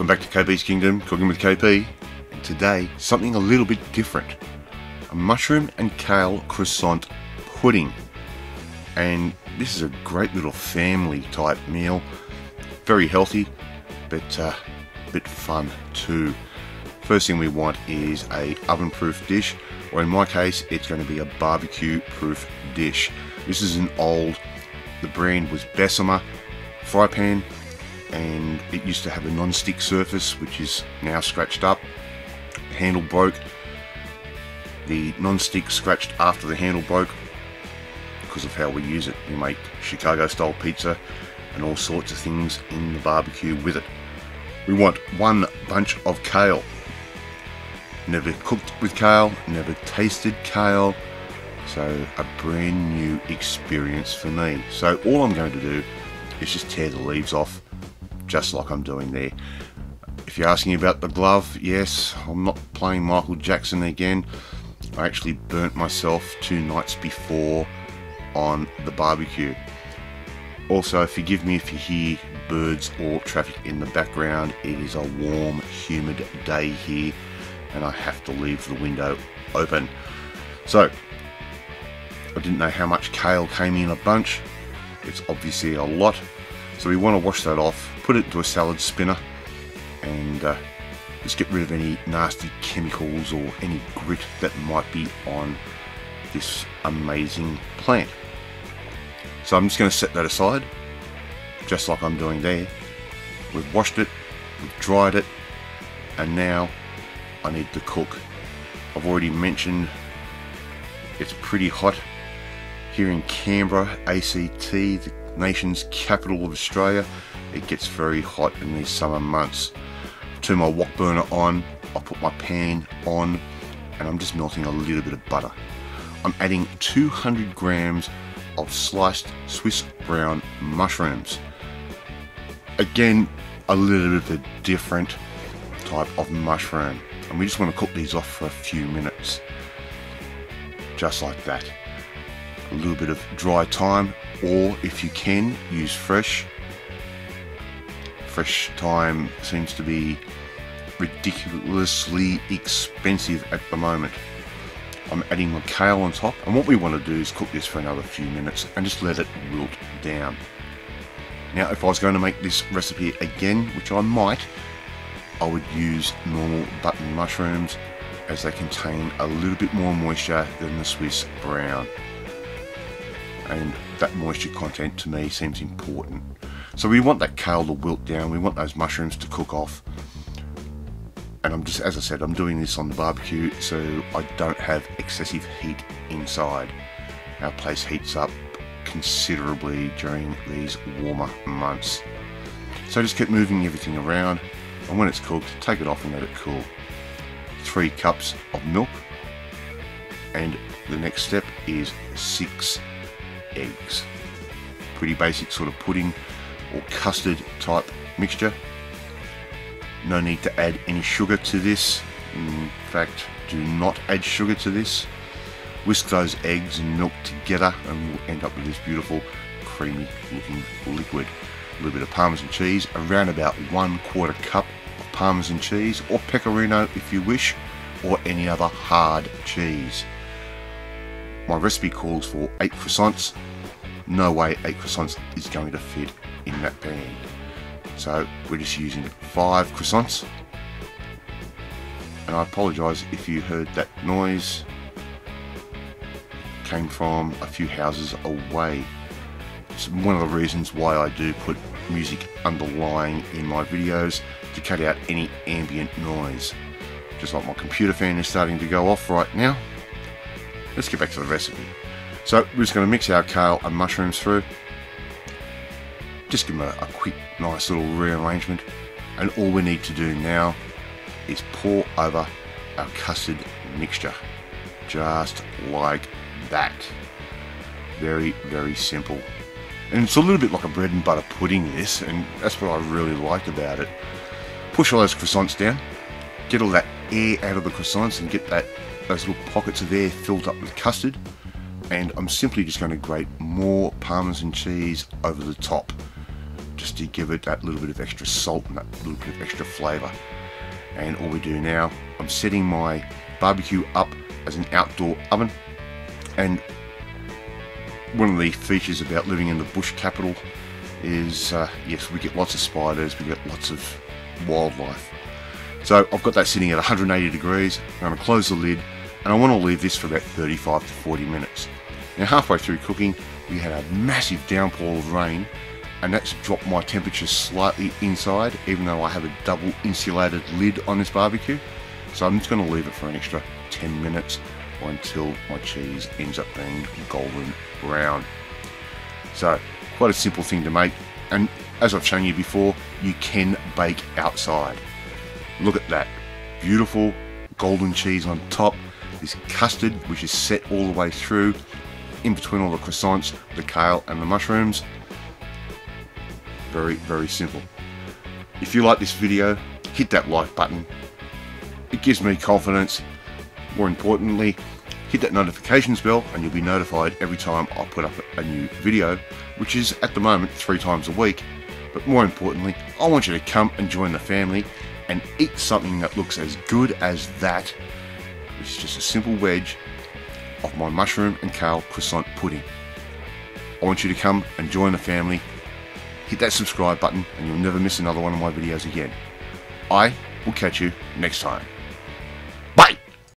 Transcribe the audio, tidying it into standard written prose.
Welcome back to KP's Kingdom, Cooking with KP. And today, something a little bit different. A mushroom and kale croissant pudding. And this is a great little family type meal. Very healthy, but a bit fun too. First thing we want is a oven proof dish, or in my case, it's going to be a barbecue proof dish. This is an old, the brand was Bessemer fry pan, and it used to have a non-stick surface which is now scratched up. The handle broke. The non-stick scratched after the handle broke because of how we use it. We make Chicago style pizza and all sorts of things in the barbecue with it. We want one bunch of kale. Never cooked with kale, never tasted kale, so a brand new experience for me. So all I'm going to do is just tear the leaves off, just like I'm doing there. If you're asking about the glove, yes, I'm not playing Michael Jackson again. I actually burnt myself 2 nights before on the barbecue. Also, forgive me if you hear birds or traffic in the background. It is a warm, humid day here, and I have to leave the window open. So, I didn't know how much kale came in a bunch. It's obviously a lot. So we want to wash that off, put it into a salad spinner, and just get rid of any nasty chemicals or any grit that might be on this amazing plant. So I'm just going to set that aside, just like I'm doing there. We've washed it, we've dried it, and now I need to cook. I've already mentioned it's pretty hot here in Canberra, ACT, the nation's capital of Australia. It gets very hot in these summer months. Turn my wok burner on, I put my pan on, and I'm just melting a little bit of butter. I'm adding 200 grams of sliced Swiss brown mushrooms. Again, a little bit of a different type of mushroom, and we just want to cook these off for a few minutes, just like that. A little bit of dry thyme, or if you can, use fresh. Fresh thyme seems to be ridiculously expensive at the moment. I'm adding my kale on top, and what we want to do is cook this for another few minutes and just let it wilt down. Now, if I was going to make this recipe again, which I might, I would use normal button mushrooms, as they contain a little bit more moisture than the Swiss brown, and that moisture content to me seems important. So we want that kale to wilt down, we want those mushrooms to cook off, and I'm just, as I said, I'm doing this on the barbecue so I don't have excessive heat inside. Our place heats up considerably during these warmer months. So just keep moving everything around, and when it's cooked, take it off and let it cool. 3 cups of milk, and the next step is 6 eggs. Pretty basic sort of pudding or custard type mixture. No need to add any sugar to this. In fact, do not add sugar to this. Whisk those eggs and milk together and we'll end up with this beautiful creamy looking liquid. A little bit of Parmesan cheese, around about 1/4 cup of Parmesan cheese, or pecorino if you wish, or any other hard cheese. My recipe calls for 8 croissants. No way 8 croissants is going to fit in that pan. So we're just using 5 croissants. And I apologise if you heard that noise. It came from a few houses away. It's one of the reasons why I do put music underlying in my videos, to cut out any ambient noise. Just like my computer fan is starting to go off right now. Let's get back to the recipe. So we're just going to mix our kale and mushrooms through. Just give them a quick, nice little rearrangement. And all we need to do now is pour over our custard mixture. Just like that. Very, very simple. And it's a little bit like a bread and butter pudding, this, and that's what I really liked about it. Push all those croissants down. Get all that air out of the croissants and get those little pockets of air filled up with custard. And I'm simply just going to grate more Parmesan cheese over the top. just to give it that little bit of extra salt and that little bit of extra flavour. And all we do now, I'm setting my barbecue up as an outdoor oven. And one of the features about living in the bush capital is, yes, we get lots of spiders, we get lots of wildlife. So I've got that sitting at 180 degrees. I'm going to close the lid, and I want to leave this for about 35 to 40 minutes. Now, halfway through cooking, we had a massive downpour of rain, and that's dropped my temperature slightly inside, even though I have a double insulated lid on this barbecue. So I'm just going to leave it for an extra 10 minutes or until my cheese ends up being golden brown. So quite a simple thing to make, and as I've shown you before, you can bake outside. Look at that beautiful golden cheese on top, this custard which is set all the way through in between all the croissants, the kale and the mushrooms. Very, very simple. If you like this video, hit that like button. It gives me confidence. More importantly, hit that notifications bell and you'll be notified every time I put up a new video, which is at the moment 3 times a week. But more importantly, I want you to come and join the family and eat something that looks as good as that, which is just a simple wedge of my mushroom and kale croissant pudding. I want you to come and join the family. Hit that subscribe button and you'll never miss another one of my videos again. I will catch you next time.